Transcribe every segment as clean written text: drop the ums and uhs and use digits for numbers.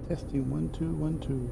Testing 1 2 1 2.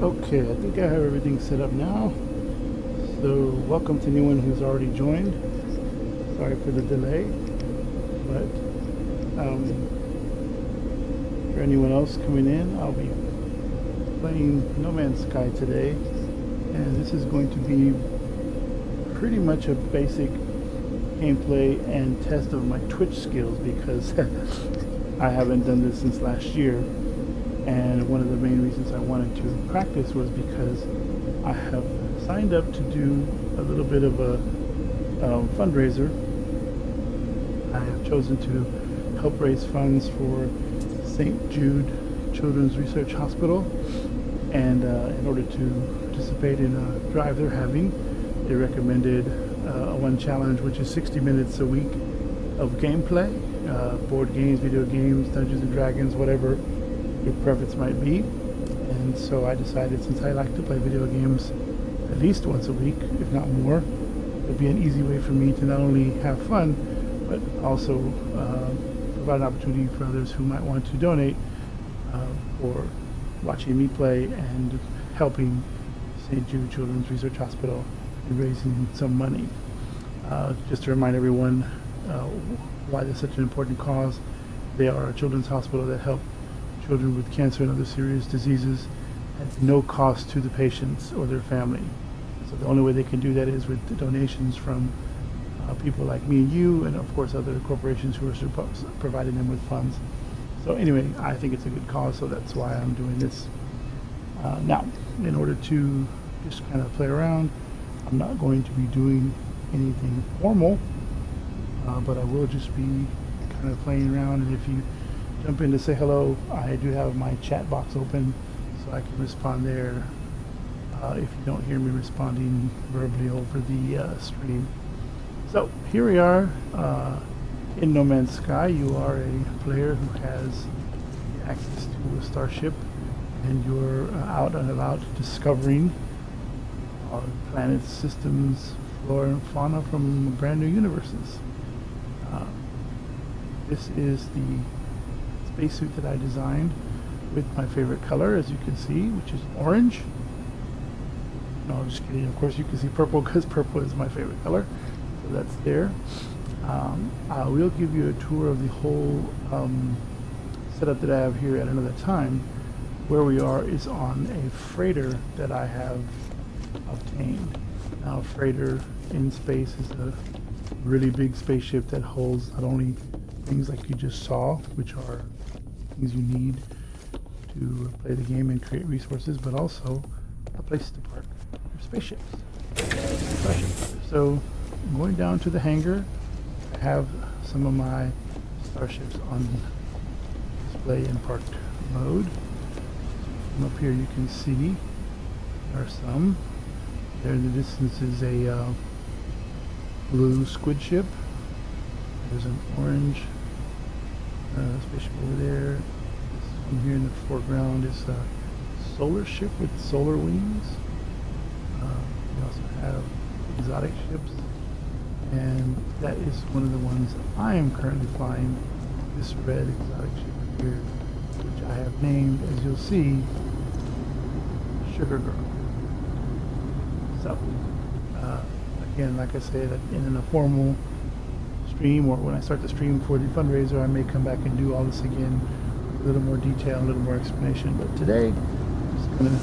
Okay, I think I have everything set up now. So welcome to anyone who's already joined. Sorry for the delay, but for anyone else coming in, I'll be playing No Man's Sky today, and this is going to be pretty much a basic gameplay and test of my Twitch skills because I haven't done this since last year. And one of the main reasons I wanted to practice was because I have signed up to do a little bit of a fundraiser. I have chosen to help raise funds for St. Jude Children's Research Hospital, and in order to participate in a drive they're having, they recommended one challenge, which is 60 minutes a week of gameplay, board games, video games, Dungeons and Dragons, whatever your preference might be. And so I decided, since I like to play video games at least once a week, if not more, it'd be an easy way for me to not only have fun, but also provide an opportunity for others who might want to donate for watching me play and helping St. Jude Children's Research Hospital in raising some money. Just to remind everyone why this is such an important cause. They are a children's hospital that help children with cancer and other serious diseases at no cost to the patients or their family. So the only way they can do that is with the donations from people like me and you, and of course other corporations who are providing them with funds. So anyway, I think it's a good cause, so that's why I'm doing this. Now, in order to just kind of play around, I'm not going to be doing anything formal, but I will just be kind of playing around, and if you jump in to say hello, I do have my chat box open so I can respond there if you don't hear me responding verbally over the stream. So here we are in No Man's Sky. You are a player who has access to a starship, and you're out and about discovering planets, systems, flora and fauna from brand new universes. This is the spacesuit that I designed with my favorite color, as you can see, which is orange. No, I'm just kidding. Of course, you can see purple because purple is my favorite color. So that's there. I will give you a tour of the whole setup that I have here at another time. Where we are is on a freighter that I have obtained. Now, a freighter in space is a really big spaceship that holds not only things like you just saw, which are things you need to play the game and create resources, but also a place to park your spaceships. So, going down to the hangar, I have some of my starships on display in parked mode. From up here you can see there are some. There in the distance is a blue squid ship. There's an orange spaceship over there. This one here in the foreground is a solar ship with solar wings. We also have exotic ships, and that is one of the ones I am currently flying. This red exotic ship here, which I have named, as you'll see, Sugar Girl. So, again, like I said, in a formal stream, or when I start the stream for the fundraiser, I may come back and do all this again with a little more detail, a little more explanation. But today, I'm just going to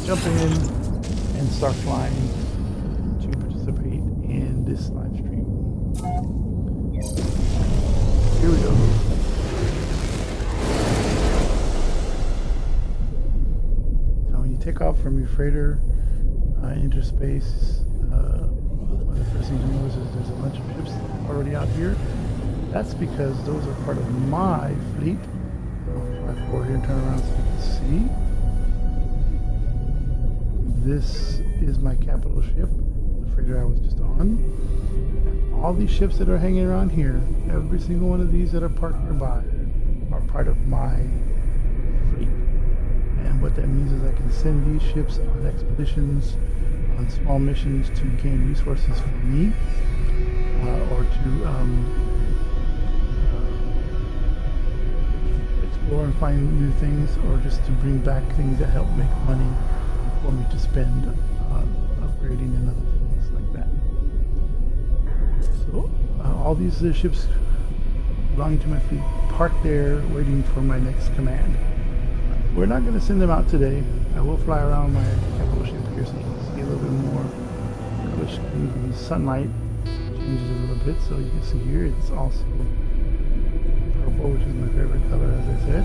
jump in and start flying to participate in this live stream. Here we go. Now, when you take off from your freighter into space, one of the first things you notice is there's a bunch of ships already out here. That's because those are part of my fleet. I'll fly forward here and turn around so you can see. This is my capital ship, the freighter I was just on. And all these ships that are hanging around here, every single one of these that are parked nearby, are part of my fleet. And what that means is I can send these ships on expeditions, on small missions to gain resources for me, or to explore and find new things, or just to bring back things that help make money for me to spend on upgrading and other things like that. So all these ships belonging to my fleet parked there waiting for my next command. We're not going to send them out today. I will fly around my capital ship here so you can see a little bit more color scheme. The sunlight changes a little bit, so you can see here it's also purple, which is my favorite color, as I said.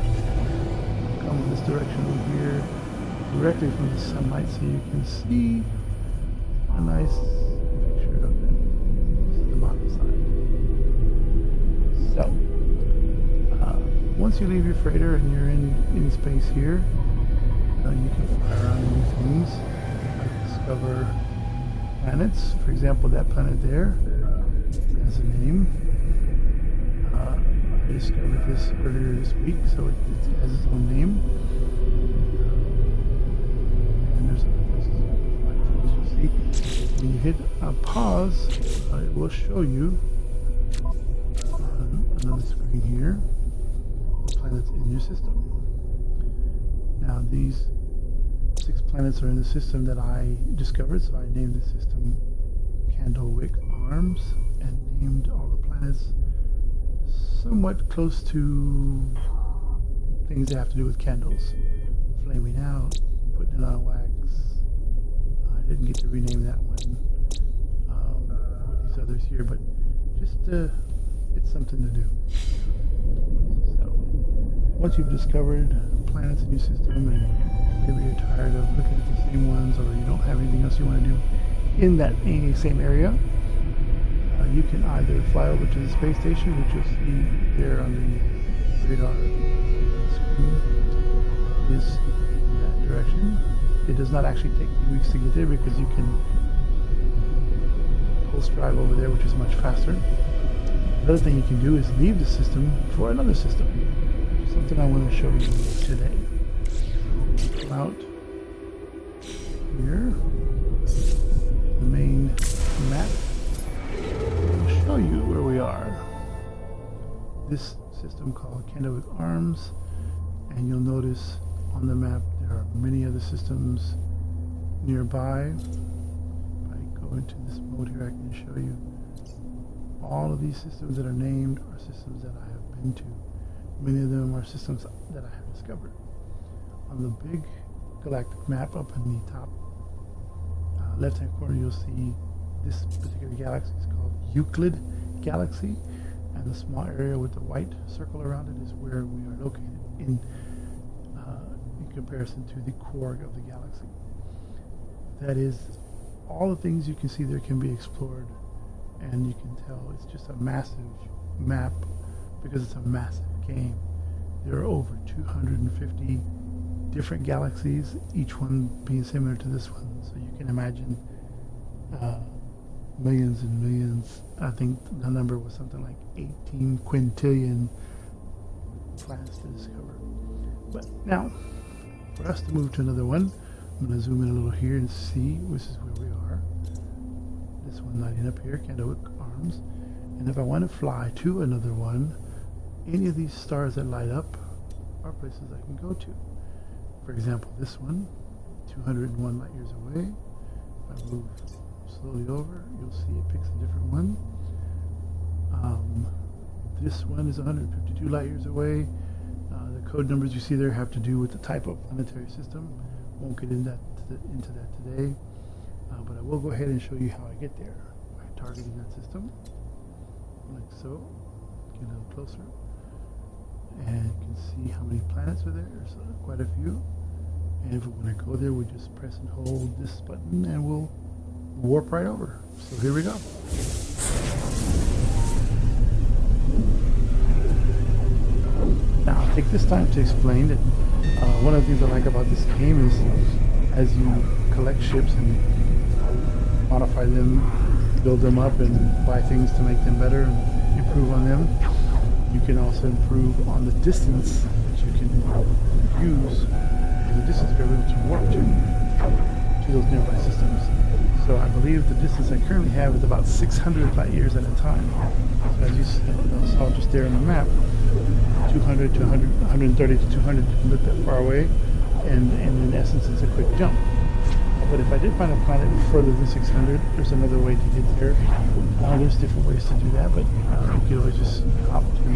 Come in this direction over here, directly from the sunlight, so you can see a nice picture of it. This is the bottom side. So, once you leave your freighter and you're in space here, you can fly around and do things like discover planets. For example, that planet there has a name. I discovered this earlier this week, so it has its own name. And there's as you'll see, when you hit pause, it will show you another screen here, the planets in your system. Now, these 6 planets are in the system that I discovered, so I named the system Candlewick Arms and named all the planets somewhat close to things that have to do with candles. Flaming out, putting it on wax. I didn't get to rename that one. These others here, but just it's something to do. So, once you've discovered planets in your system and maybe you're tired of looking at the same ones, or you don't have anything else you want to do in that same area, you can either fly over to the space station, which you'll see there on the radar screen is in that direction. It does not actually take 2 weeks to get there because you can pulse drive over there, which is much faster. The other thing you can do is leave the system for another system. Something I want to show you today. So come out here, the main map. I'll show you where we are. This system called Candlewick Arms, and you'll notice on the map there are many other systems nearby. If I go into this mode here, I can show you all of these systems that are named are systems that I have been to. Many of them are systems that I have discovered. On the big galactic map up in the top left-hand corner, you'll see this particular galaxy is called Euclid Galaxy, and the small area with the white circle around it is where we are located in comparison to the core of the galaxy. That is, all the things you can see there can be explored, and you can tell it's just a massive map because it's a massive game. There are over 250 different galaxies, each one being similar to this one, so you can imagine millions and millions. I think the number was something like 18 quintillion planets to discover. But now, for us to move to another one, I'm going to zoom in a little here and see this is where we are. This one lighting up here, Candlewick Arms. And if I want to fly to another one, any of these stars that light up are places I can go to. For example, this one, 201 light years away. If I move slowly over, you'll see it picks a different one. This one is 152 light years away. The code numbers you see there have to do with the type of planetary system. Won't get into that today, but I will go ahead and show you how I get there by targeting that system, like so. Get a little closer, and you can see how many planets are there. There's quite a few. And if we want to go there, we just press and hold this button, and we'll warp right over. So here we go. Now, I'll take this time to explain that one of the things I like about this game is as you collect ships and modify them, build them up, and buy things to make them better and improve on them, you can also improve on the distance that you can use, and the distance you're able to warp to those nearby systems. So I believe the distance I currently have is about 600 light years at a time. So as you saw just there on the map, 200 to 100, 130 to 200 doesn't look that far away, and in essence it's a quick jump. But if I did find a planet further than 600, there's another way to get there. There's different ways to do that, but you can always just hop to a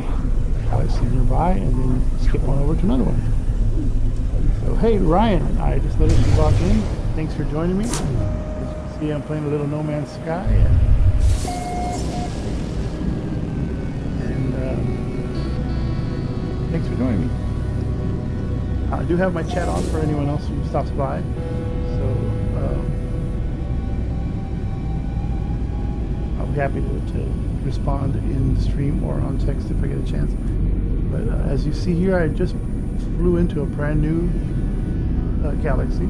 galaxy nearby and then skip on over to another one. So hey Ryan, I just noticed you walked in. Thanks for joining me. As you can see, I'm playing a little No Man's Sky, and thanks for joining me. I do have my chat on for anyone else who stops by, so I'll be happy to respond in the stream or on text if I get a chance. But as you see here, I just flew into a brand new galaxy,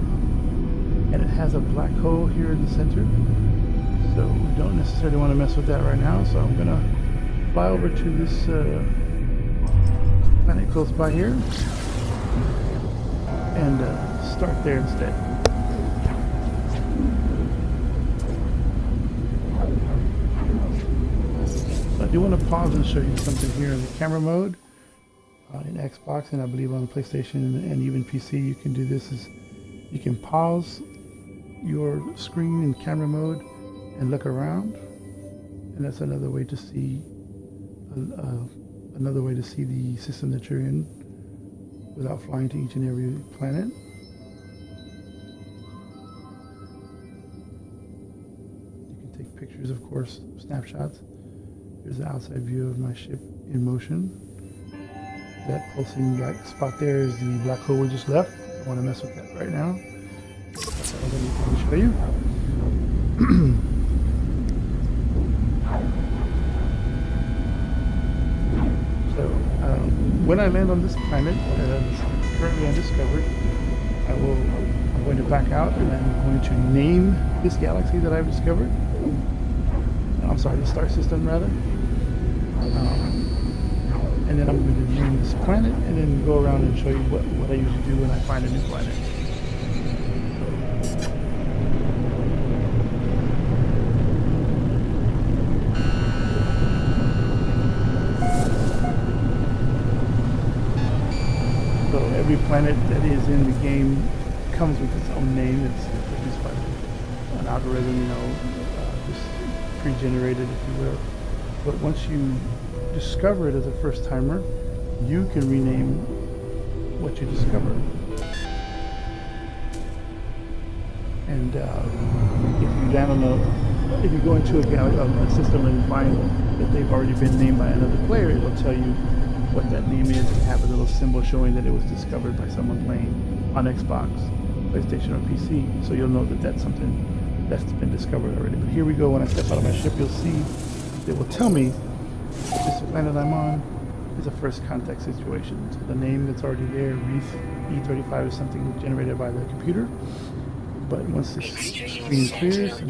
and it has a black hole here in the center, so we don't necessarily want to mess with that right now. So I'm gonna fly over to this planet close by here and start there instead. So I do want to pause and show you something here in the camera mode. In Xbox, and I believe on PlayStation and even PC, you can do this. Is you can pause your screen in camera mode and look around, and that's another way to see the system that you're in without flying to each and every planet. You can take pictures, of course, snapshots. Here's the outside view of my ship in motion. That pulsing black spot there is the black hole we just left. I don't want to mess with that right now. So let me show you. So when I land on this planet that's currently undiscovered, I'm going to back out, and I'm going to name this galaxy that I've discovered. I'm sorry, the star system rather. And then I'm going to name this planet, and then go around and show you what I usually do when I find a new planet. planet that is in the game comes with its own name. It's produced by an algorithm, just pre-generated, if you will. But once you discover it as a first timer, you can rename what you discover. And if you go into a system and find that they've already been named by another player, it will tell you what that name is and have a little symbol showing that it was discovered by someone playing on Xbox, PlayStation, or PC. So you'll know that that's something that's been discovered already. But here we go. When I step out of my ship, you'll see it will tell me that this planet I'm on is a first contact situation. So the name that's already there, Reef E35, is something generated by the computer. But once this screen clears,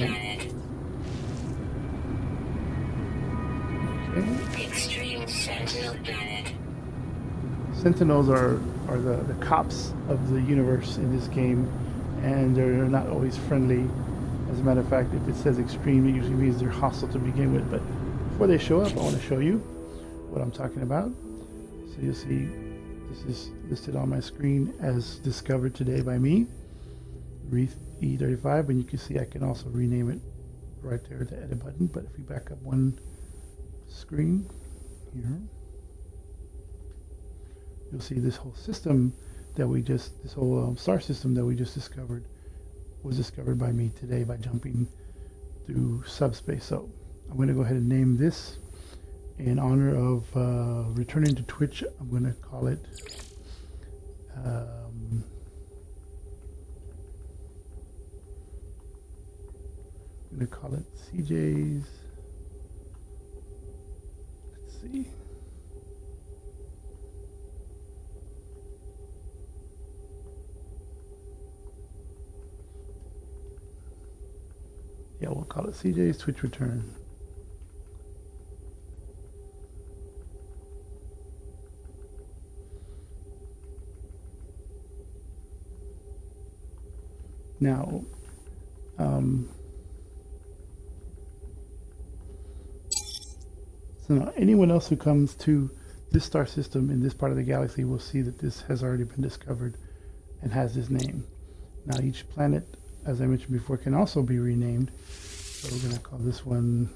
Sentinels are the cops of the universe in this game, and they're not always friendly. As a matter of fact, if it says extreme, it usually means they're hostile to begin with. But before they show up, I want to show you what I'm talking about. So you'll see this is listed on my screen as discovered today by me, Reef E35, and you can see I can also rename it right there at the edit button. But if we back up one screen here, you'll see this whole system that this whole star system that we just discovered was discovered by me today by jumping through subspace. So I'm going to go ahead and name this in honor of returning to Twitch. I'm going to call it CJ's. Let's see. Yeah, we'll call it CJ's Twitch Return. Now, so now anyone else who comes to this star system in this part of the galaxy will see that this has already been discovered and has this name. Now each planet, as I mentioned before, can also be renamed. So we're going to call this one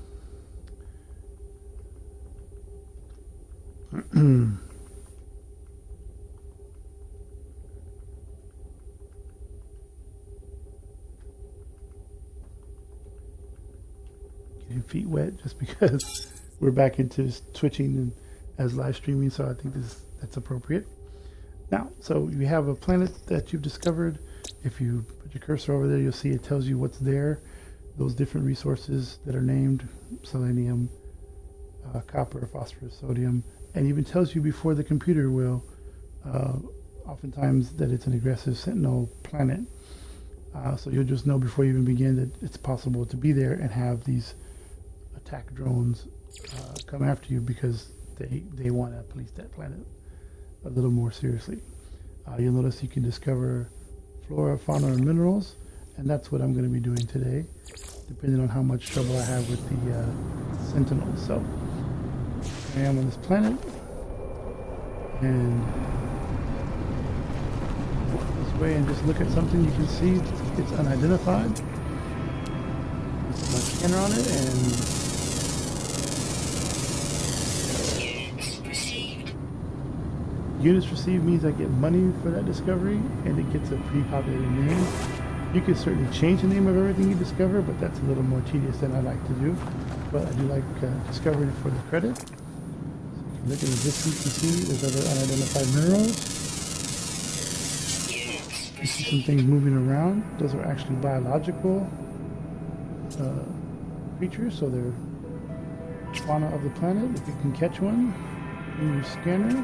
getting feet wet just because we're back into twitching and as live streaming, so I think that's appropriate. Now, so you have a planet that you've discovered. If you put your cursor over there, you'll see it tells you what's there, those different resources that are named: selenium, copper, phosphorus, sodium, and even tells you before the computer will, oftentimes, that it's an aggressive Sentinel planet. So you'll just know before you even begin that it's possible to be there and have these attack drones come after you because they want to police that planet a little more seriously. You'll notice you can discover flora, fauna, and minerals, and that's what I'm going to be doing today, depending on how much trouble I have with the Sentinels. So I am on this planet, and this way, and just look at something. You can see it's unidentified. Put my scanner on it, and units received means I get money for that discovery, and it gets a pre-populated name. You can certainly change the name of everything you discover, but that's a little more tedious than I like to do. But I do like discovering for the credit. So you can look in the distance and see there's other unidentified minerals. You see some things moving around. Those are actually biological creatures, so they're fauna of the planet. If you can catch one in your scanner,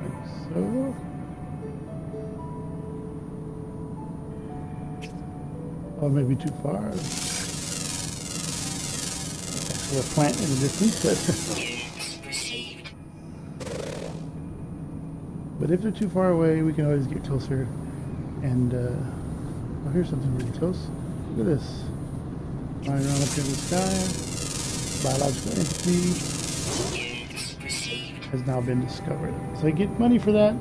like so. Oh, maybe too far. Actually a plant in the distance, but if they're too far away, we can always get closer. And oh, here's something really close. Look at this. Flying around up here in the sky. Biological entity has now been discovered. So I get money for that.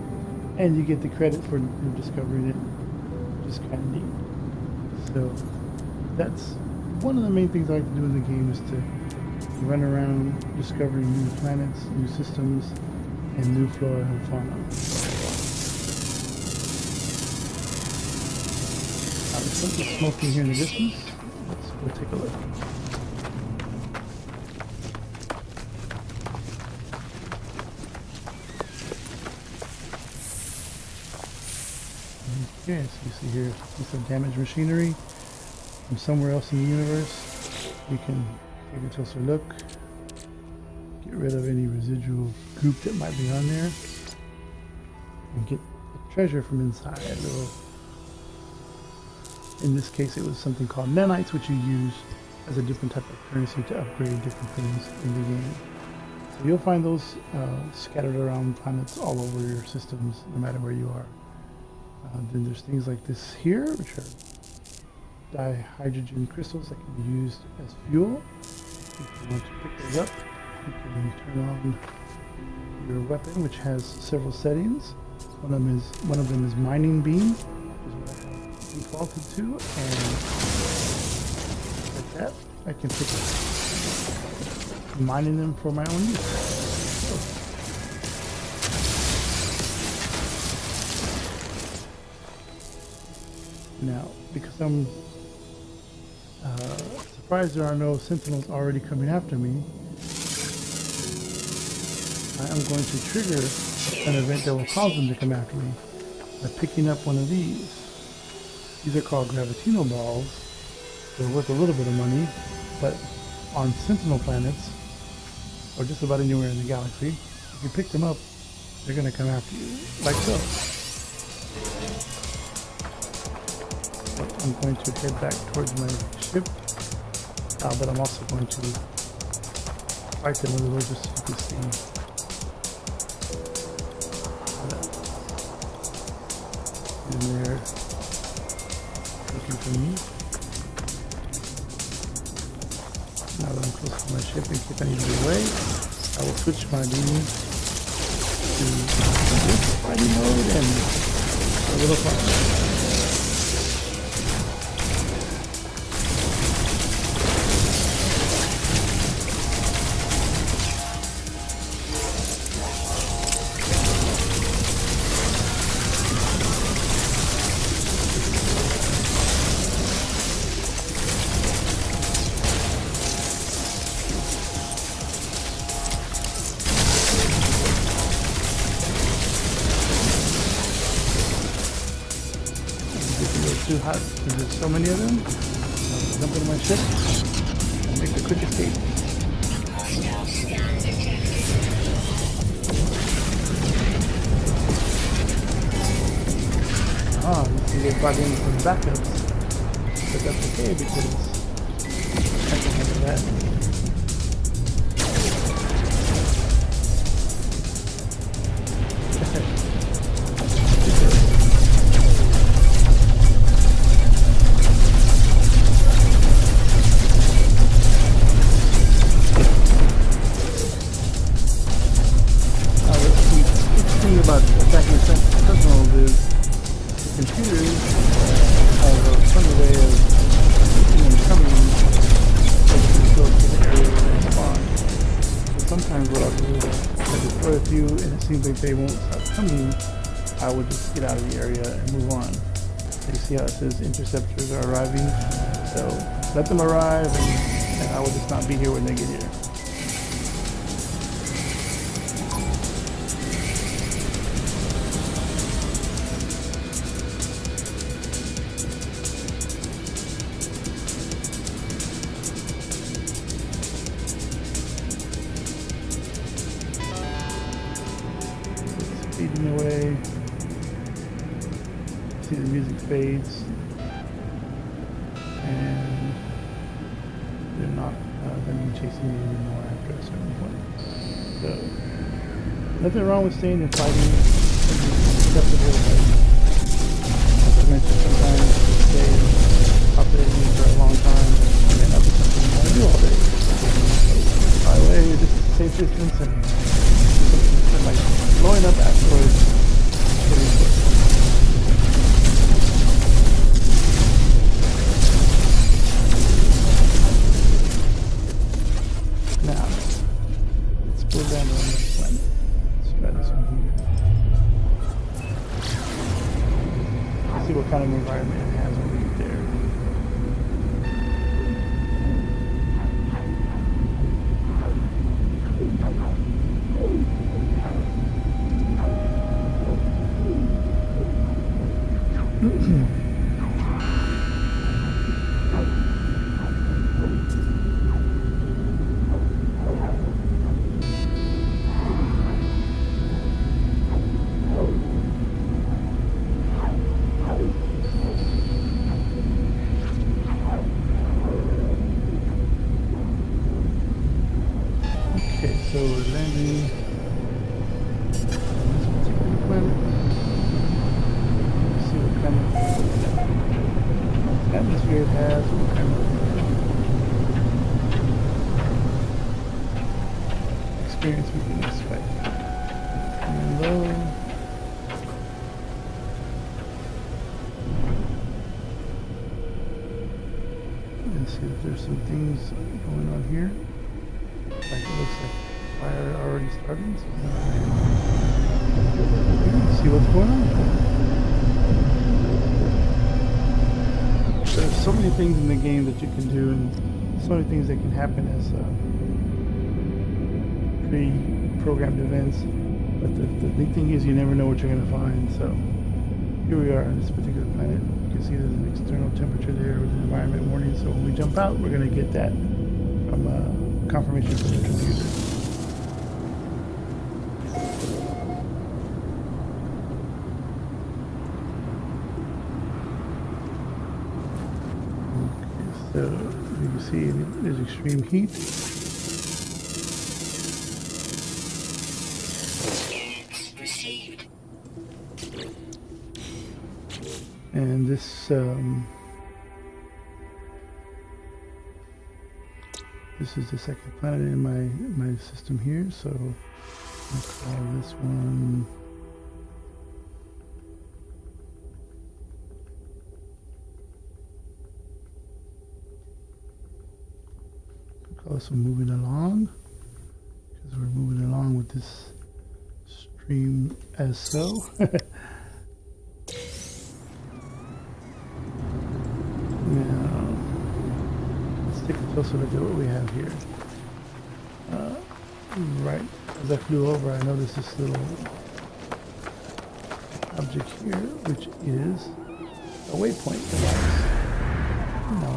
and you get the credit for discovering it, which is kind of neat. So that's one of the main things I like to do in the game, is to run around discovering new planets, new systems, and new flora and fauna. There's something smoking here in the distance. Let's go take a look. Okay, so you see here a piece of damaged machinery from somewhere else in the universe. We can take a closer look, get rid of any residual goop that might be on there, and get the treasure from inside. In this case, it was something called nanites, which you use as a different type of currency to upgrade different things in the game. So you'll find those scattered around planets all over your systems, no matter where you are. Then there's things like this here, which are dihydrogen crystals that can be used as fuel. If you want to pick those up, you can turn on your weapon, which has several settings. One of them is mining beam, which is what I have defaulted to, and like that, I can pick up mining them for my own use. Now, because I'm surprised there are no sentinels already coming after me, I am going to trigger an event that will cause them to come after me by picking up one of these. These are called Gravitino balls. They're worth a little bit of money, but on sentinel planets, or just about anywhere in the galaxy, if you pick them up, they're going to come after you, like so. I'm going to head back towards my ship, but I'm also going to fight them a little just so you can see. And they're looking for me. Now that I'm close to my ship, in case I need to get away, I will switch my beam to this fighting mode and a little fun. Too hot because there's so many of them. I'll jump into my ship and make the quick escape. You can get brought in some backups, but that's okay because I can handle that. About attacking sentinels is the computers have a funny way of keeping them coming as you go to the area where they spawn. So sometimes what I'll do is I destroy a few and it seems like they won't stop coming, I will just get out of the area and move on. So you see how it says interceptors are arriving? So let them arrive and I will just not be here when they get here. Fading away. See the music fades, and they're not going to be chasing me anymore after a certain point. So, nothing wrong with staying and fighting. It's acceptable. As I mentioned, sometimes you stay operating for a long time, and it may not be something you want to do all day. So, by the way, this is a safe distance and like blowing up asteroids, getting environment it has when we get there. Okay, so we're landing on this particular planet. Let's see what kind of atmosphere it has, what kind of experience we can expect. And low. Let's see if there's some things going on here. Like it looks like fire already starting. So see what's going on. There's so many things in the game that you can do, and so many things that can happen as pre-programmed events. But the neat thing is you never know what you're going to find. So here we are on this particular planet. You can see there's an external temperature there with an environment warning. So when we jump out, we're going to get that from confirmation from the computer. Okay, so you can see there's extreme heat. And this is the second planet in my system here, so I'll call this one moving along, because we're moving along with this stream as so. Now, let's take a closer look at what we have here. Right as I flew over, I noticed this little object here, which is a waypoint device. Now,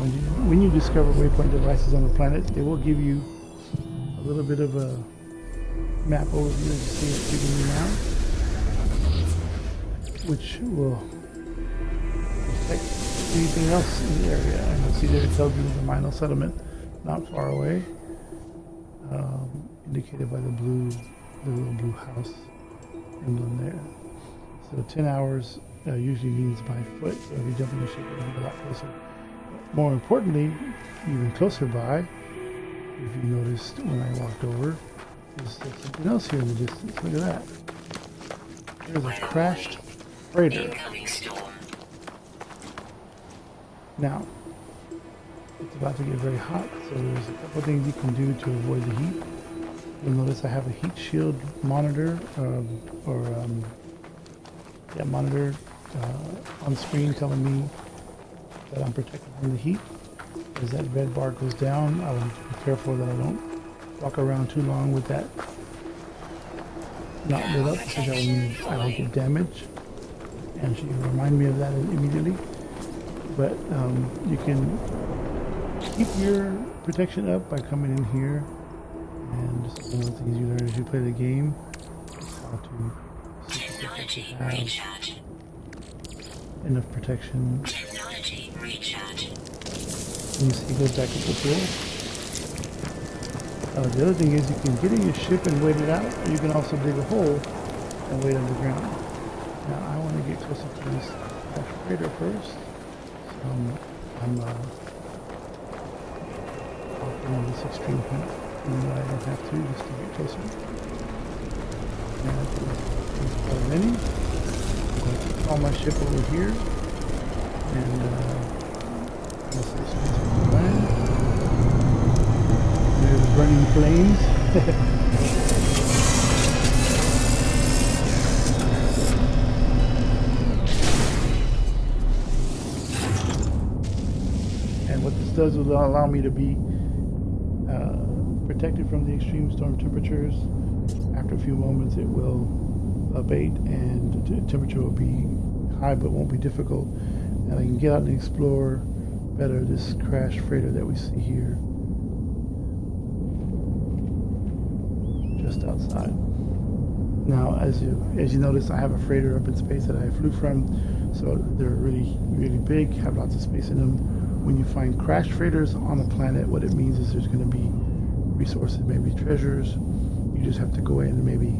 when you discover waypoint devices on the planet, they will give you a little bit of a map overview, as you see it giving you now, which will detect anything else in the area. And you'll see that it tells you there's a minor settlement not far away, indicated by the little blue house emblem there. So 10 hours usually means by foot, so if you jump in the ship, it'll be a lot closer. But more importantly, even closer by, if you noticed when I walked over, there's something else here in the distance. Look at that. There's a crashed freighter. Now, it's about to get very hot, so there's a couple of things you can do to avoid the heat. You'll notice I have a heat shield monitor, monitor on screen telling me that I'm protected from the heat. As that red bar goes down, I will be careful that I don't walk around too long with that not lit up, because I will get damage. And she will remind me of that immediately. But you can keep your protection up by coming in here, and this is one of the things you learn as you play the game, is how to see if you have enough protection. And you see it goes back up the pool. The other thing is you can get in your ship and wait it out, or you can also dig a hole and wait underground. Now I want to get closer to this freighter first. So I'm walking on this extreme heat, even though I don't have to, just to get closer. And there's quite many. I'm going to call my ship over here, and this is land. There's burning flames. What this does is allow me to be protected from the extreme storm temperatures. After a few moments, it will abate and the temperature will be high but won't be difficult, and I can get out and explore better this crash freighter that we see here just outside. Now, as you notice, I have a freighter up in space that I flew from, so they're really big, have lots of space in them. When you find crash freighters on a planet, what it means is there's going to be resources, maybe treasures. You just have to go in and maybe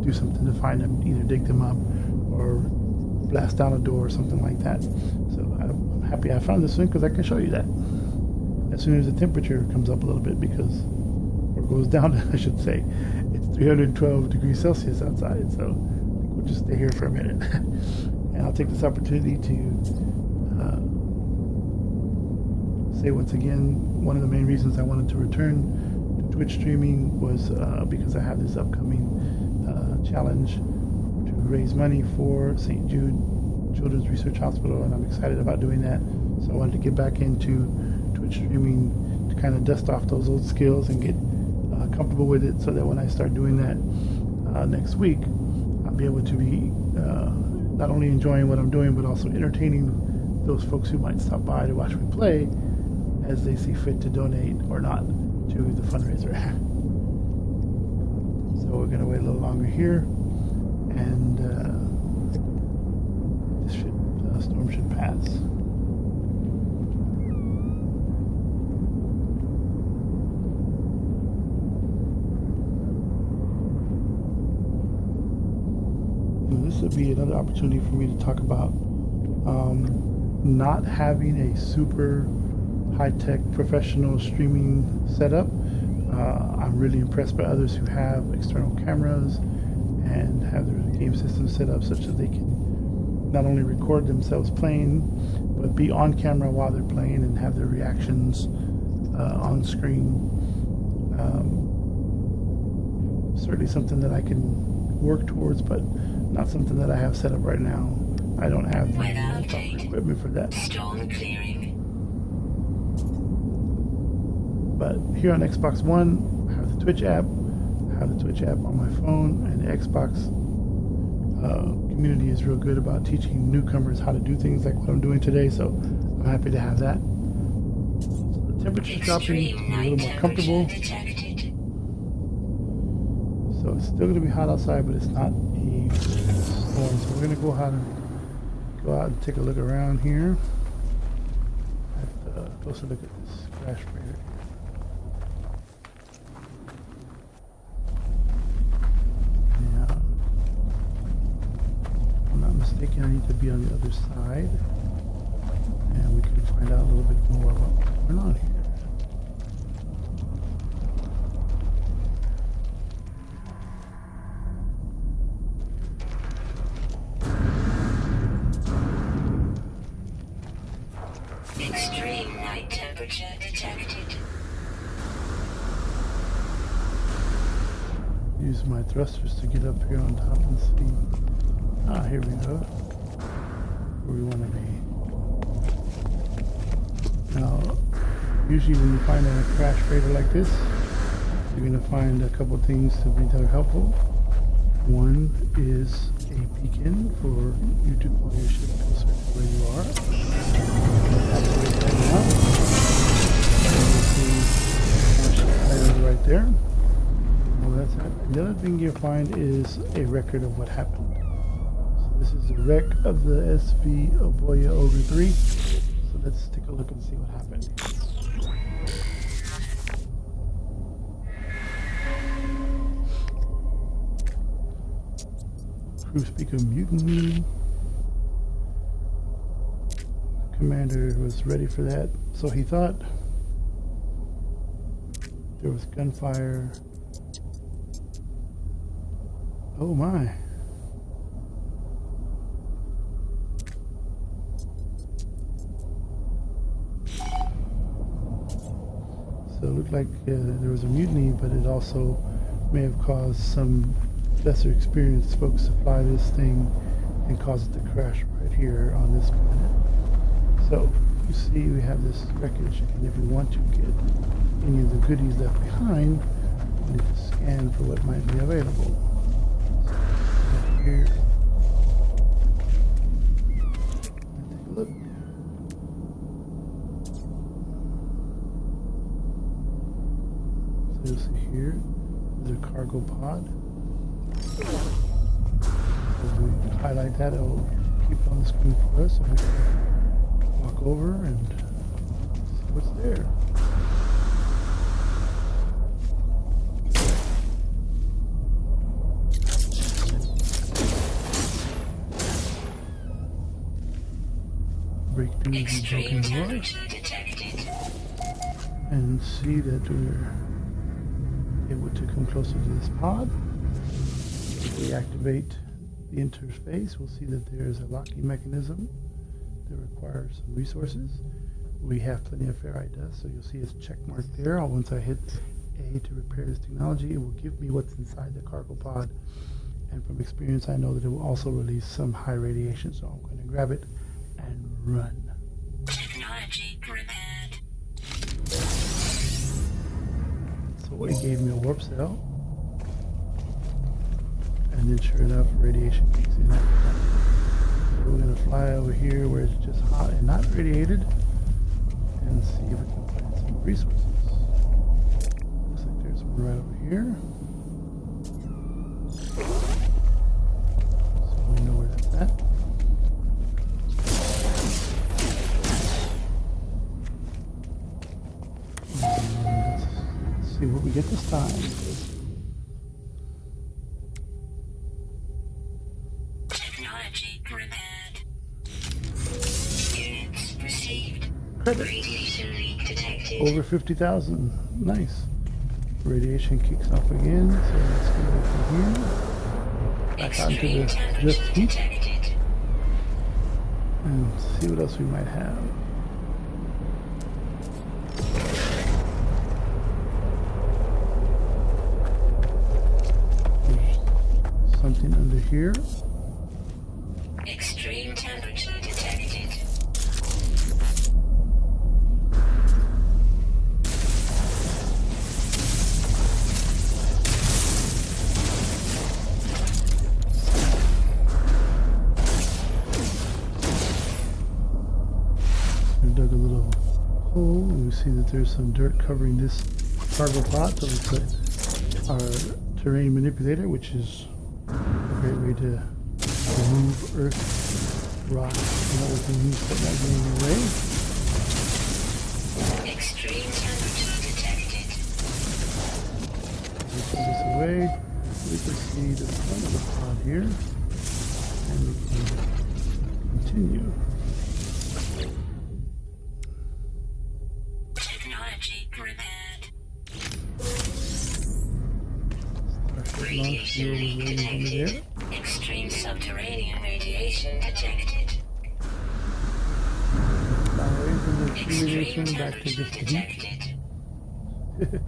do something to find them, either dig them up or blast down a door or something like that. So I'm happy I found this one because I can show you that as soon as the temperature comes up a little bit, because, or goes down, I should say. It's 312 degrees Celsius outside, so I think we'll just stay here for a minute. And I'll take this opportunity to say once again, one of the main reasons I wanted to return to Twitch streaming was because I have this upcoming challenge to raise money for St. Jude Children's Research Hospital, and I'm excited about doing that. So I wanted to get back into Twitch streaming to kind of dust off those old skills and get comfortable with it, so that when I start doing that next week, I'll be able to be not only enjoying what I'm doing, but also entertaining those folks who might stop by to watch me play as they see fit to donate or not to the fundraiser. So we're going to wait a little longer here, and this storm should pass. This would be another opportunity for me to talk about not having a super high-tech professional streaming setup. I'm really impressed by others who have external cameras and have their game system set up such that they can not only record themselves playing, but be on camera while they're playing and have their reactions on screen. Certainly something that I can work towards, but not something that I have set up right now. I don't have the proper equipment for that. Storm clearing. But here on Xbox One, I have the Twitch app. I have the Twitch app on my phone, and the Xbox community is real good about teaching newcomers how to do things like what I'm doing today, so I'm happy to have that. So the temperature's dropping, a little more comfortable. Detected. So it's still going to be hot outside, but it's not a storm. So we're going to go out and take a look around here. Closer look at this crash freighter. Now, if I'm not mistaken, I need to be on the other side, and we can find out a little bit more about what's going on here. Extreme night temperature detected. Use my thrusters to get up here on top and see. Ah, here we go. Where we want to be. Now, usually when you find a crash freighter like this, you're going to find a couple things that are helpful. One is a beacon for you to call your ship closer to where you are. Activate that now. And you'll see our ship title right there. Well, that's it. The other thing you'll find is a record of what happened. So this is the wreck of the SV Oboya Ogre 3. So let's take a look and see what happened. Crew speaker mutiny. Commander was ready for that, so he thought. There was gunfire. Oh my. So it looked like there was a mutiny, but it also may have caused some lesser experienced folks to fly this thing and cause it to crash right here on this planet. So you see we have this wreckage, and if we want to get any of the goodies left behind, we need to scan for what might be available. So, here. Take a look. So you'll see here, there's a cargo pod. As we highlight that, it will keep it on the screen for us, and we can walk over and see what's there. Break through the Extreme broken door temperature detected. and see that we're able to come closer to this pod. If we activate the interface, we'll see that there's a locking mechanism that requires some resources. We have plenty of ferrite dust, so you'll see it's check marked there. Once I hit A to repair this technology, it will give me what's inside the cargo pod. And from experience, I know that it will also release some high radiation, so I'm going to grab it and run. Technology prepared. So it gave me a warp cell. And then sure enough, radiation kicks in after that. So we're going to fly over here where it's just hot and not radiated and see if we can find some resources. Looks like there's one right over here. So we know where that's at. Let's see what we get this time. Technology prepared. Units received. Credit. Radiation leak detected. Over 50,000. Nice. Radiation kicks off again, so let's go from here. Back onto Extreme the temperature just heat detected. and see what else we might have. There's something under here. Extreme temperature detected. We dug a little hole and we see that there's some dirt covering this cargo pod. So we put our terrain manipulator, which is a great way to remove earth, rock, and other things that might be in your way. Extreme temperature detected. As we put this away, we can see the front of the pod here, and we can continue. Technology prepared. Starship launch Radiation fuel is leak waiting over there. detected. Extreme subterranean radiation detected. Fly away from the Extreme accumulation back to temperature just the heat. detected.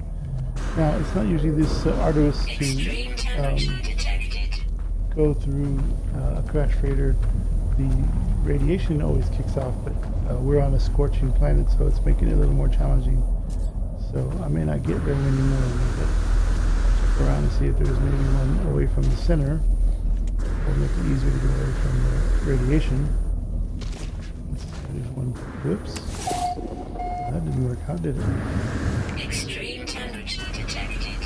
Now, it's not usually this arduous Extreme to temperature detected. go through a crash freighter. The radiation always kicks off, but we're on a scorching planet, so it's making it a little more challenging. So I may not get very many more of them, but check around and see if there's maybe one away from the center. It'll make it easier to get away from the radiation. Let's see, there's one. Whoops. That didn't work out, did it? Extreme temperature detected.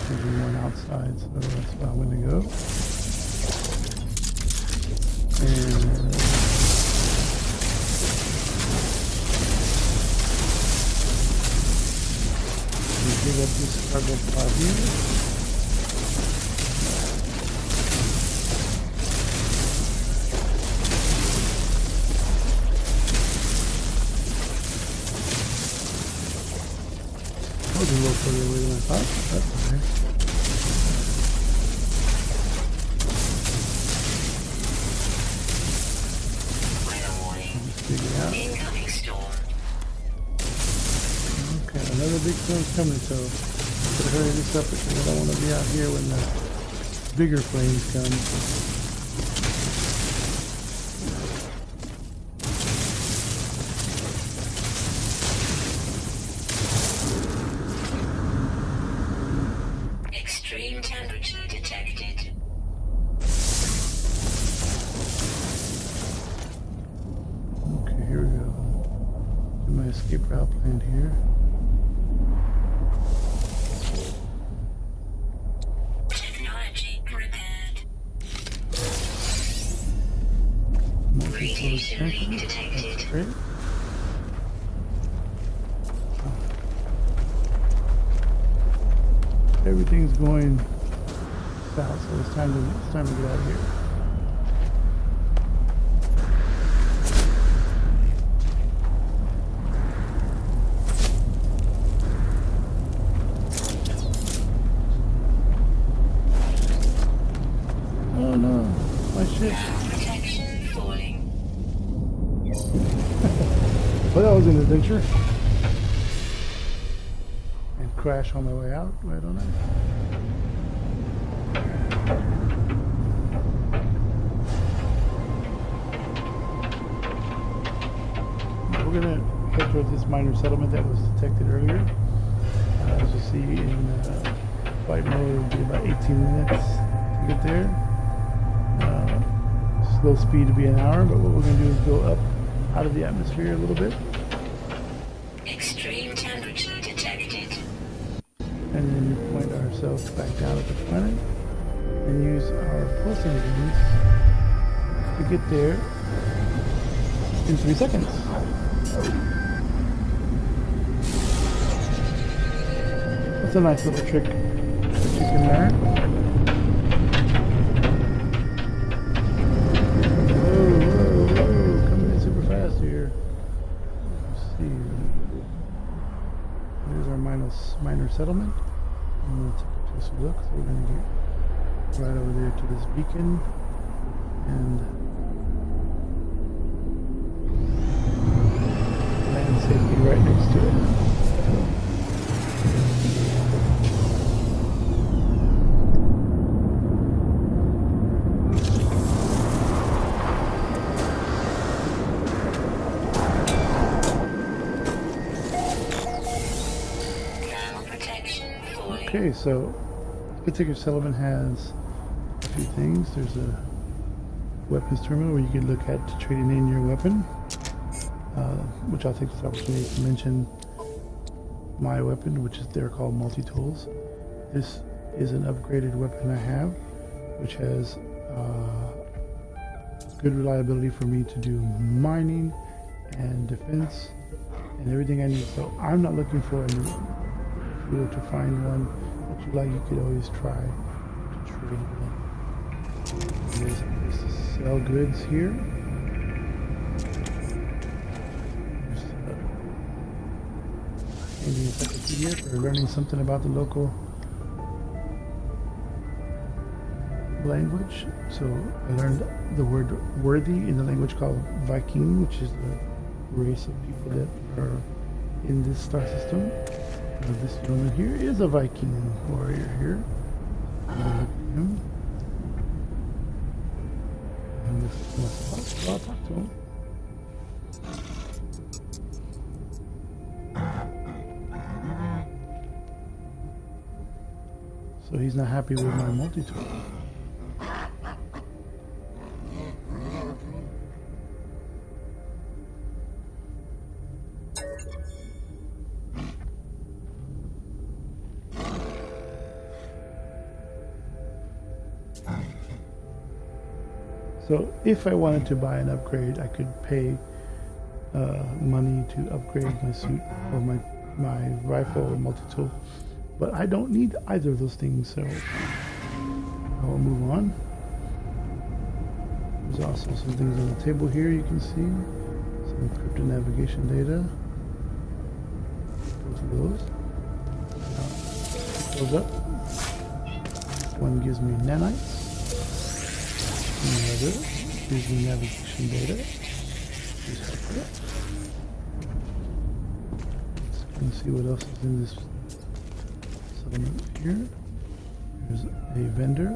There's one outside, so that's where I'm going to go. And we give up this cargo pod here. That was a little further away than I thought. That's okay. Weather warning. Just dig it out. Incoming storm. Okay, another big storm's coming, so better hurry this up because I don't want to be out here when the bigger flames come. Extreme temperature detected. Okay, here we go. Do my escape route planned here. Technology prepared. Multi-tool Radiation leak extension. detected. That's great. Everything's going south, so it's time to get out of here. Oh no, my ship. Protection falling. Well, that was an adventure. And crash on my way out, right on it. We're gonna head towards this minor settlement that was detected earlier. As you see in flight mode, it'll be about 18 minutes to get there. Slow speed to be an hour, but what we're gonna do is go up out of the atmosphere a little bit, Extreme temperature detected. and then point ourselves back down at the planet and use our pulse engines to get there in 3 seconds. That's a nice little trick that you can learn. Whoa, coming in super fast here. Let's see. Here's our minor settlement. I'm going to take a closer look. So we're going to get right over there to this beacon and land safely right next to it. Ground protection falling. Okay, so this particular settlement has a few things. There's a weapons terminal where you can look at trading in your weapon, which I'll take this opportunity to mention my weapon, which is they're called multi-tools. This is an upgraded weapon I have, which has good reliability for me to do mining and defense and everything I need. So I'm not looking for a new one. If you were to find one that you like, you could always try to trade in. There's a place to sell goods here. There's Indian encyclopedia for learning something about the local language. So I learned the word worthy in the language called Viking, which is the race of people that are in this star system. This gentleman here is a Viking warrior here. Look at him. And this is my spot, so I'll talk to him. So he's not happy with my multi-tool. So if I wanted to buy an upgrade, I could pay money to upgrade my suit or my rifle or multi-tool. But I don't need either of those things, so I will move on. There's also some things on the table here you can see. Some crypto navigation data. Go through those. Those up. One gives me nanites. Another gives me navigation data. Let's see what else is in this settlement here. There's a vendor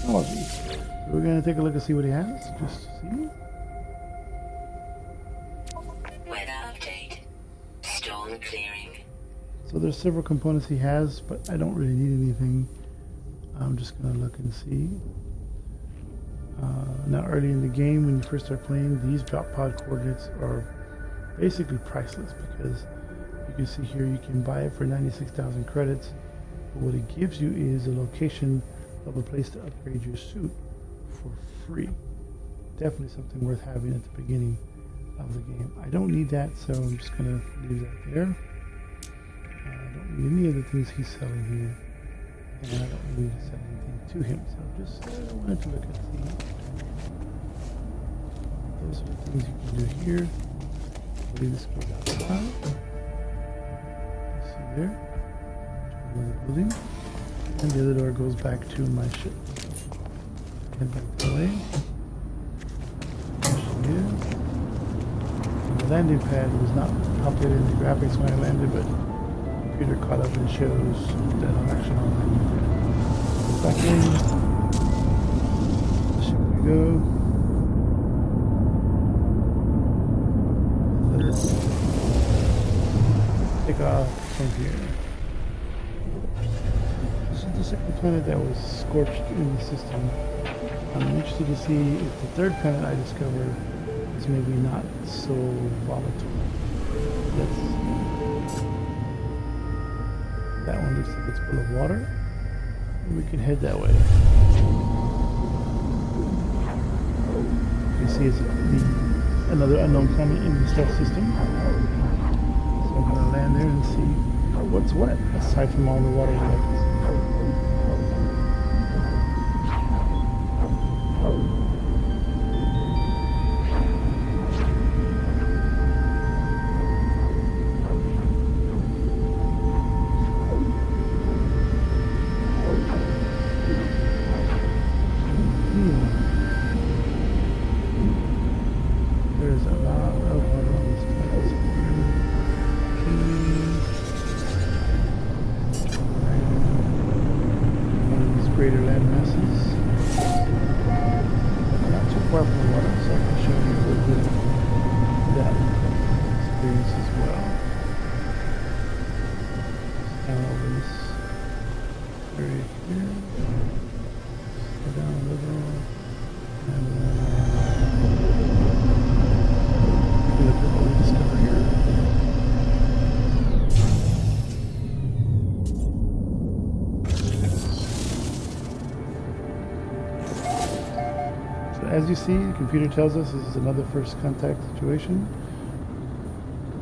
technology. So we're going to take a look and see what he has, just to see. Weather update. Storm clearing. So there's several components he has, but I don't really need anything. I'm just going to look and see. Now early in the game, when you first start playing, these drop pod coordinates are basically priceless, because you can see here you can buy it for 96,000 credits, but what it gives you is a location of a place to upgrade your suit for free. Definitely something worth having at the beginning of the game. I don't need that, so I'm just going to leave that there. I don't need any of the things he's selling here, and I don't need to sell anything to him, so just wanted to look and see. Those are the things you can do here. I believe this goes outside. You see there. To another building. And the other door goes back to my ship. Head back that way. There she is. And the landing pad was not updated in the graphics when I landed, but the computer caught up and shows that I'm actually on the landing pad. Back in. The ship we go. Take off from here. This is the second planet that was scorched in the system. I'm interested to see if the third planet I discover is maybe not so volatile. That one looks like it's full of water. We can head that way. You can see it's another unknown planet in the stealth system. I'm going to land there and see what's what, aside from all the water levels. There's a lot of water on this planet. Greater land masses. Not too far from the water, so I can show you a little bit of that experience as well. Down over this area here. Go down a little. And take a look at what we discover here. As you see, the computer tells us this is another first contact situation.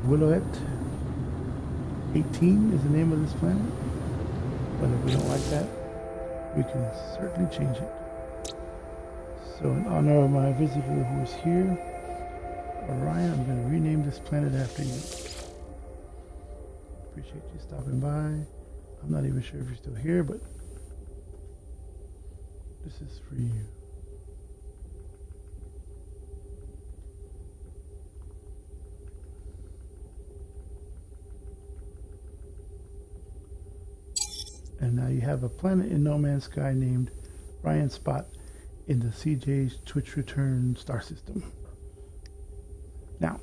Willowet 18 is the name of this planet. But if we don't like that, we can certainly change it. So in honor of my visitor who is here, Orion, I'm going to rename this planet after you. Appreciate you stopping by. I'm not even sure if you're still here, but this is for you. And now you have a planet in No Man's Sky named Ryan Spot in the CJ's Twitch Return star system. Now,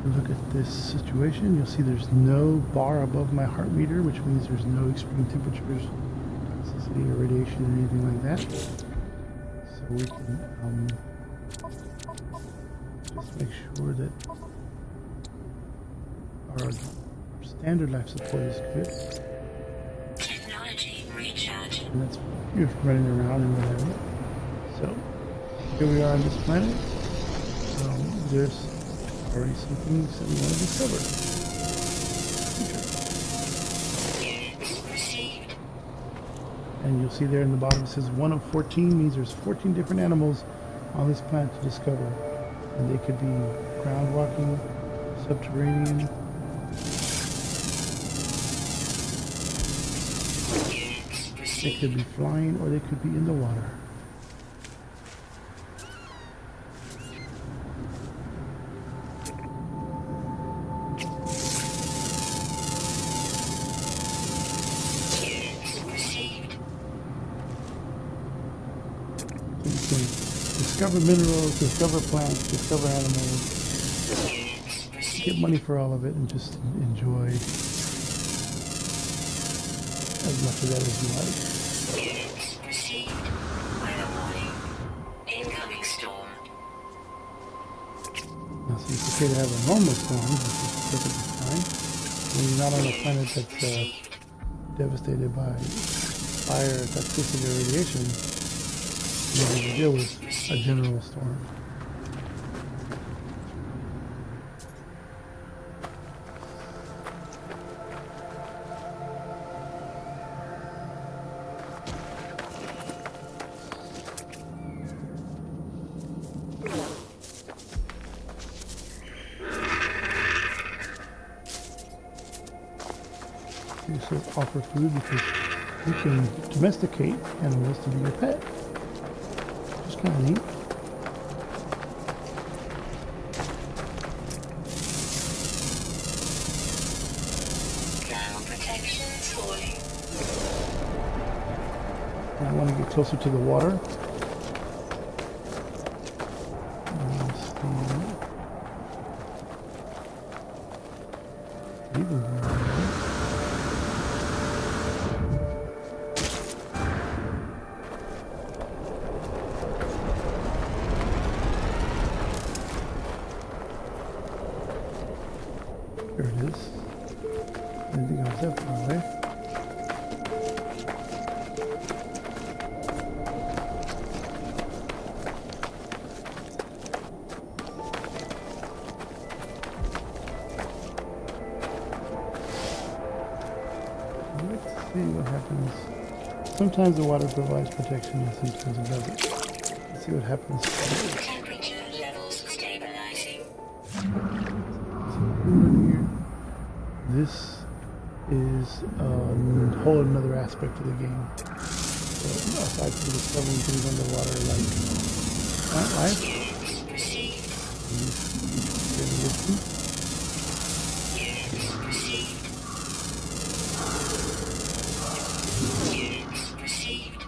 look at this situation. You'll see there's no bar above my heart meter, which means there's no extreme temperatures, toxicity, or radiation, or anything like that. So we can just make sure that our standard life support is good. Technology recharge. And that's you're running around and whatever. So here we are on this planet. There's already some things that we want to discover. Units received. And you'll see there in the bottom it says 1 of 14, means there's 14 different animals on this planet to discover. And they could be ground walking, subterranean. They could be flying or they could be in the water. Units received. can discover minerals, discover plants, discover animals, get money for all of it, and just enjoy as much of that as you like. Units received. Weather warning. Incoming storm. Now, so it's okay to have a normal storm, which is perfectly fine. When you're not on a planet that's devastated by fire, toxicity, or radiation, you have to deal with a general storm. You should offer food because you can domesticate animals to be your pet. Which is kind of neat. Ground protection falling. And I want to get closer to the water. There it is. I didn't think I was that far away. Let's see what happens. Sometimes the water provides protection and sometimes it doesn't. Let's see what happens. Temperature levels stabilizing. This is a whole another aspect of the game. So aside from discovering things underwater like plant life, Units received. Units received. Units received.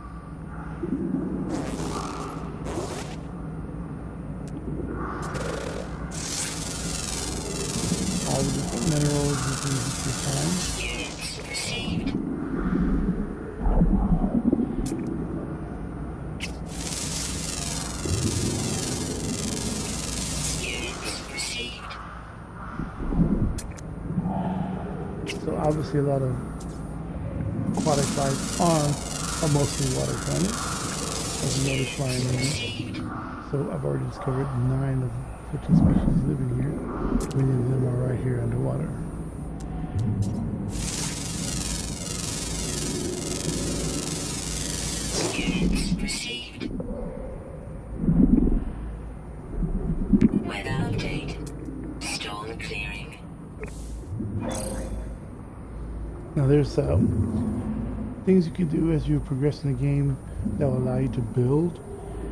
all the different minerals and things that you find. Units received. Units received. So obviously a lot of aquatic life on a mostly water planet, as you notice flying in. So I've already discovered 9 of 15 species living here. Many of them are right here underwater. Units received. Weather update. Storm clearing. Now there's things you can do as you progress in the game that will allow you to build.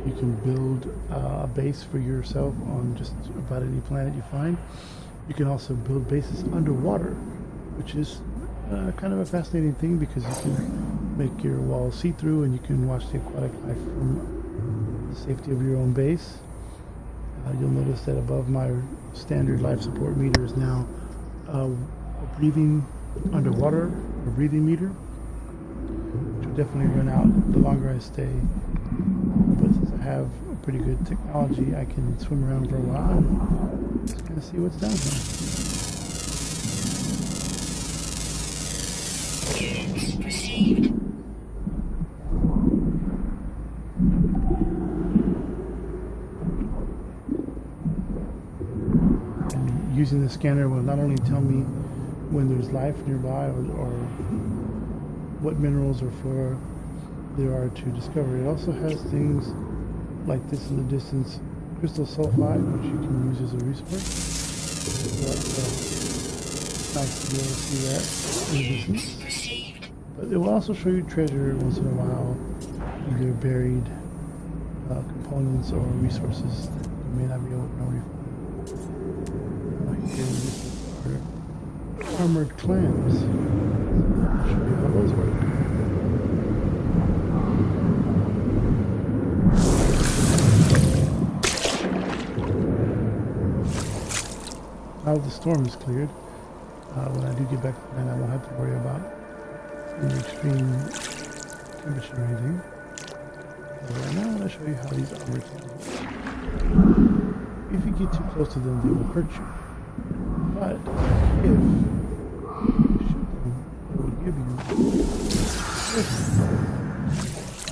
You can build a base for yourself on just about any planet you find. You can also build bases underwater, which is kind of a fascinating thing because you can make your walls see-through and you can watch the aquatic life from the safety of your own base. You'll notice that above my standard life support meter is now a breathing underwater, a breathing meter, which will definitely run out the longer I stay. But since I have a pretty good technology, I can swim around for a while and just kind of see what's down here. Units received. And using the scanner will not only tell me when there's life nearby or what minerals or flora there are to discover. It also has things like this in the distance, crystal sulfide, which you can use as a resource. So it's nice to be able to see that in the distance. Received. But it will also show you treasure once in a while, either buried components or resources that you may not be able to know you find. Here this are armored clams. I'll show you how those work. storm is cleared, when I do get back to land, I won't have to worry about any extreme temperature or anything. So right now, I'm going to show you how these armor tanks work. If you get too close to them, they will hurt you. But if you shoot them, it will give you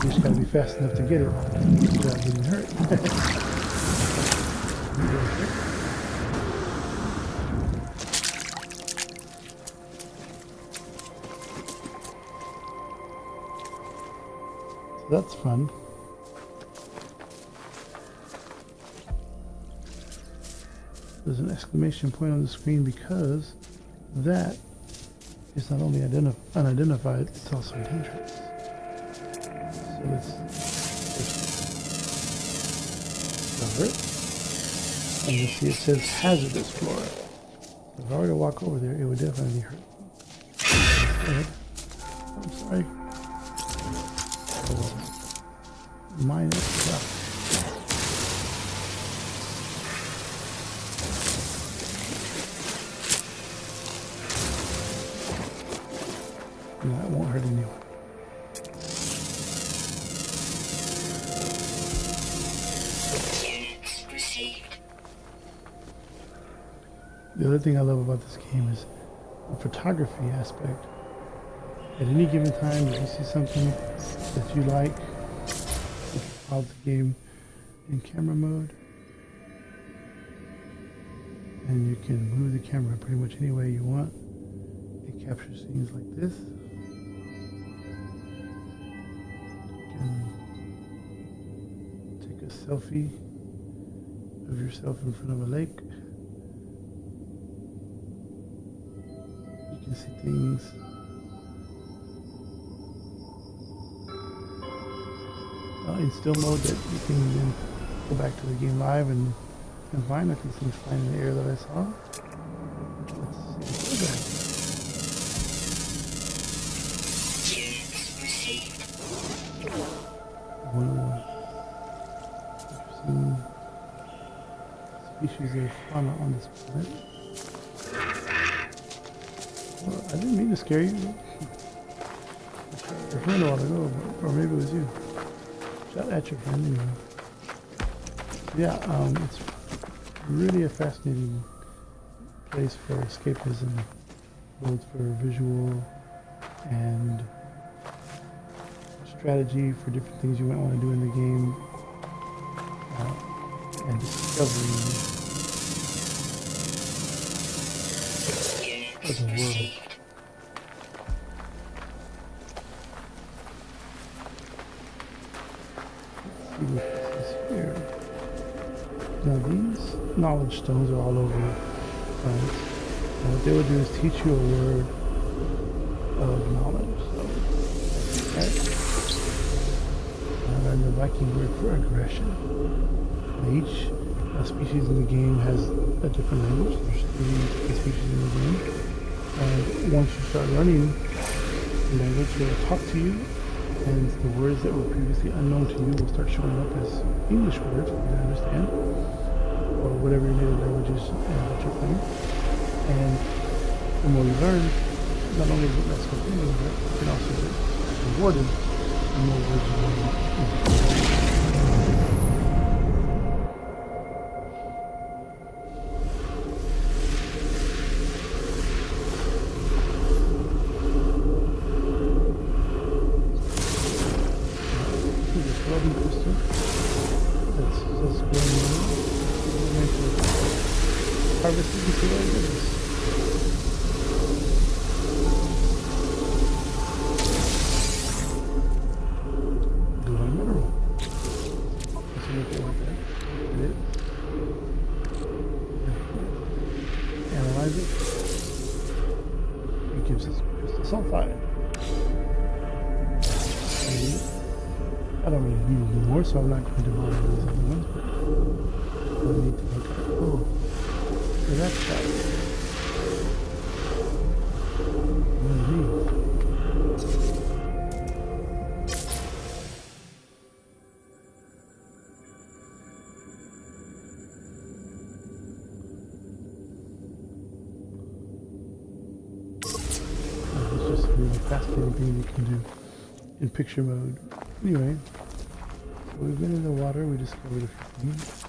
you just gotta be fast enough to get it without getting hurt. So that's fun. There's an exclamation point on the screen because that is not only unidentified, it's also dangerous. So let's cover it. And you see it says hazardous flora. If I were to walk over there, it would definitely hurt me. I'm sorry. Mine is rough. No, it won't hurt anyone. Units received. The other thing I love about this game is the photography aspect. At any given time, if you see something that you like, you can pause the game in camera mode, and you can move the camera pretty much any way you want. It captures things like this. Take a selfie of yourself in front of a lake. You can see things. In still mode that you can then go back to the game live and find like these things flying in the air that I saw. Let's see the Units received. one interesting species of fauna on this planet. Well, I didn't mean to scare you. Your friend a while ago, or maybe it was you. Shot at your friend anyway. Yeah, it's really a fascinating place for escapism, both for visual and strategy for different things you might want to do in the game, and discovery of Units the world. received. See what this is here. Now these knowledge stones are all over the planet. And what they would do is teach you a word of knowledge. So, right? I learned the Viking word for aggression. Now each species in the game has a different language. There's 3 species in the game. And once you start learning the language, they will talk to you, and the words that were previously unknown to you will start showing up as English words for you to understand, or whatever your native language is that you're playing. And the more you learn, not only is it less confusing, but you can also get rewarded the more words you learn. Golden crystal that's growing now. We're going to harvest it and see what it is. Glowing mineral. Let's see what they want there. It is. Analyze it. It gives us crystal sulfide. I don't really need it anymore, so I'm not going to buy those other ones, but I need to look at it. Oh, look at that shot. What do you mean? fascinating thing you can do in picture mode. Anyway, so we've been in the water. We discovered a few things.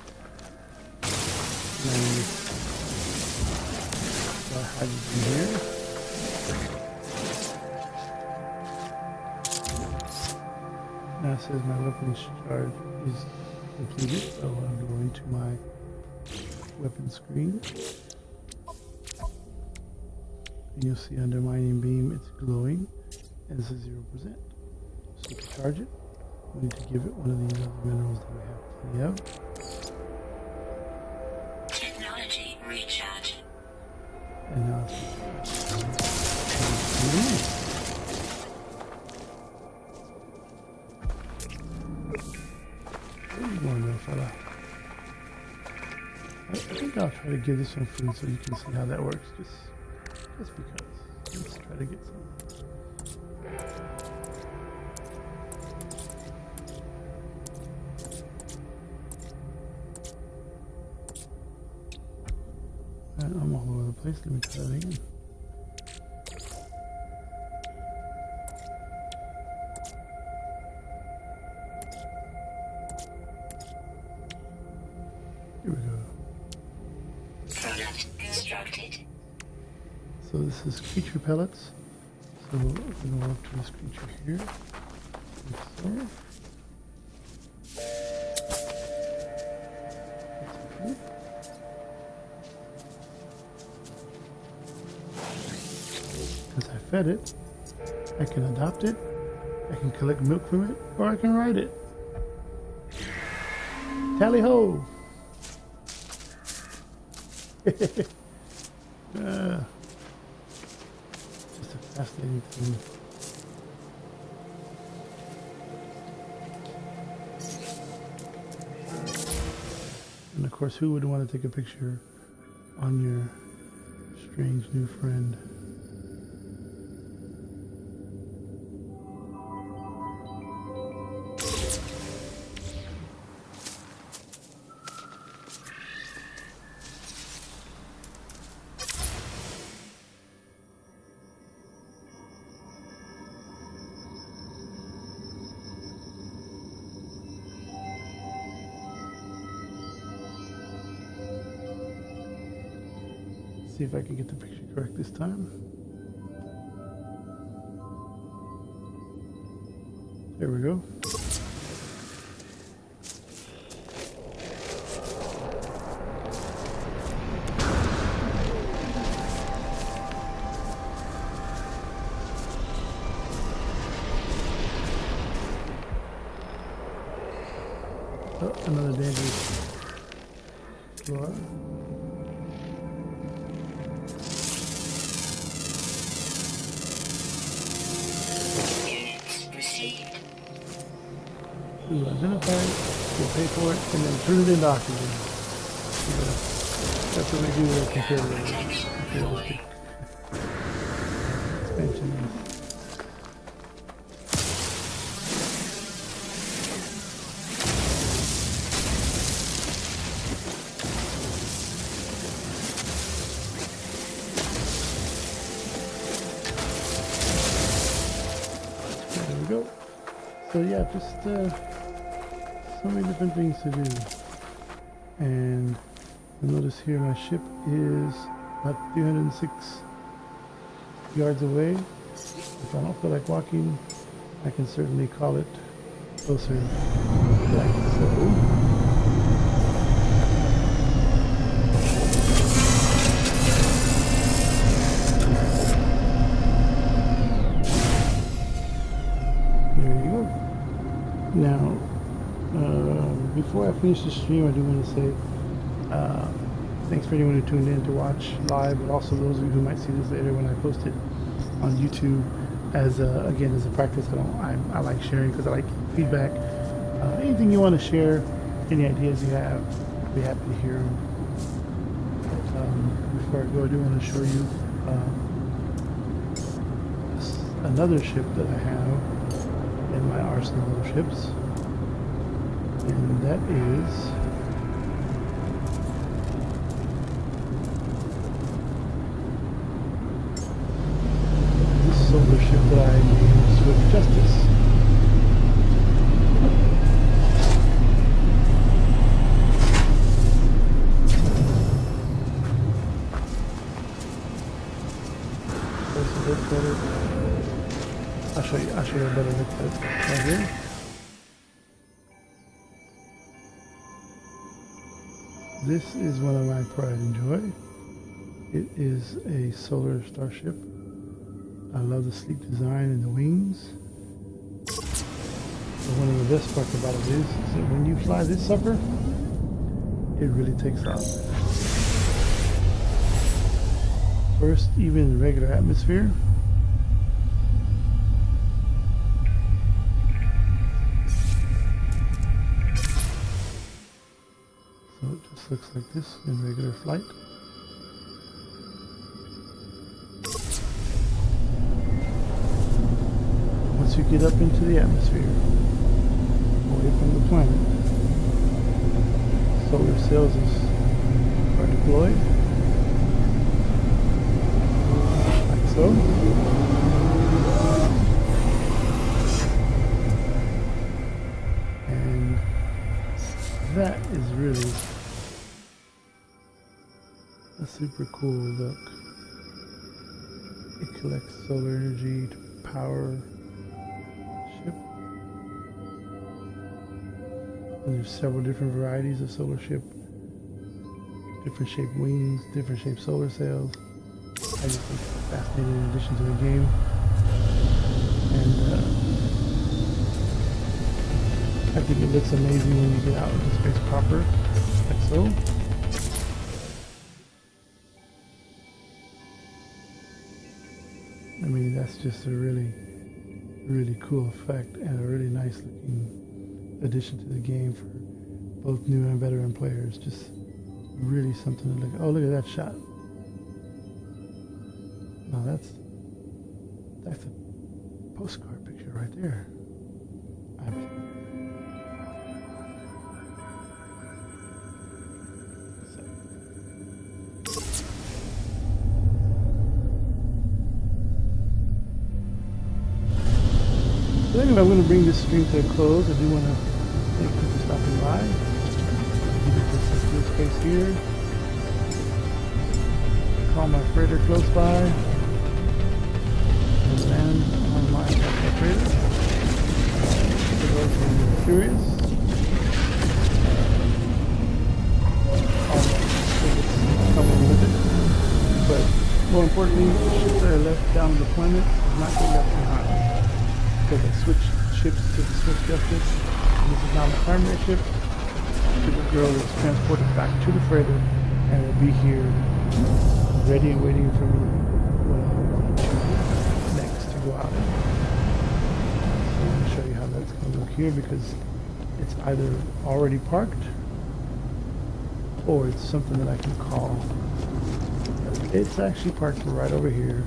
And hydrogen here. Now it says my weapon charge is completed, so I'm going to my weapon screen. And you'll see under mining beam it's glowing and this is 0%. So to charge it, we need to give it one of these other minerals that we have plenty of. Technology recharge. And now where are you going there, fella? I think I'll try to give this one food so you can see how that works. Just because. Let's try to get some. I'm all over the place. Let me try that again. Here we go. Product constructed. So this is creature pellets. So we're going to go up to this creature here. Like so. Because I fed it, I can adopt it, I can collect milk from it, or I can ride it. Tally ho! Just a fascinating thing. And of course, who would want to take a picture on your strange new friend? See if I can get the picture correct this time. There we go. Oh, another dangerous floor. To identify it, we'll pay for it, and then turn it into oxygen. That's what we do with materialistic expansion. There we go. So yeah, just so many different things to do. And you'll notice here my ship is about 306 yards away. If I don't feel like walking, I can certainly call it closer, like so. Now, before I finish the stream, I do want to say thanks for anyone who tuned in to watch live, but also those of you who might see this later when I post it on YouTube. As again, as a practice, I like sharing because I like feedback. Anything you want to share, any ideas you have, I'd be happy to hear them. But, before I go, I do want to show you another ship that I have in my arsenal of ships, and that is this solar ship that I of justice. There's a bit better. I'll show you a better look at it right here. This is one of my pride and joy. It is a solar starship. I love the sleek design and the wings. But one of the best parts about it is that when you fly this sucker, it really takes off. First, even in regular atmosphere, so it just looks like this in regular flight. Once you get up into the atmosphere, away from the planet, solar cells are deployed, like so. And that is really a super cool look. It collects solar energy to power ship. And there's several different varieties of solar ship, different shaped wings, different shaped solar cells. I just think it's fascinating in addition to the game. And I think it looks amazing when you get out into space proper, like so. I mean, that's just a really, really cool effect and a really nice looking addition to the game for both new and veteran players. Just really something to look at. Oh, look at that shot. Now that's a postcard picture right there. So anyway, I'm going to bring this stream to a close. I do want to thank you for stopping by. Give it just a space here. Call my freighter close by. And land on my freighter. For those who are curious. All the coming with it. But more importantly, the ships that are left down the deployment is not get left behind. Because I switched ships to the Swift Justice. And this is now my primary ship. The girl is transported back to the freighter and will be here ready and waiting for me when I choose next to go out. So I'm going to show you how that's going to look here because it's either already parked or it's something that I can call. It's actually parked right over here,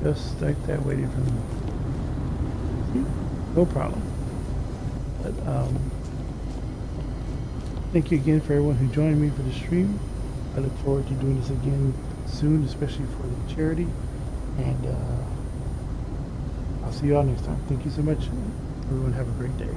just like that, waiting for me. No problem. But thank you again for everyone who joined me for the stream. I look forward to doing this again soon, especially for the charity. And I'll see you all next time. Thank you so much. Everyone have a great day.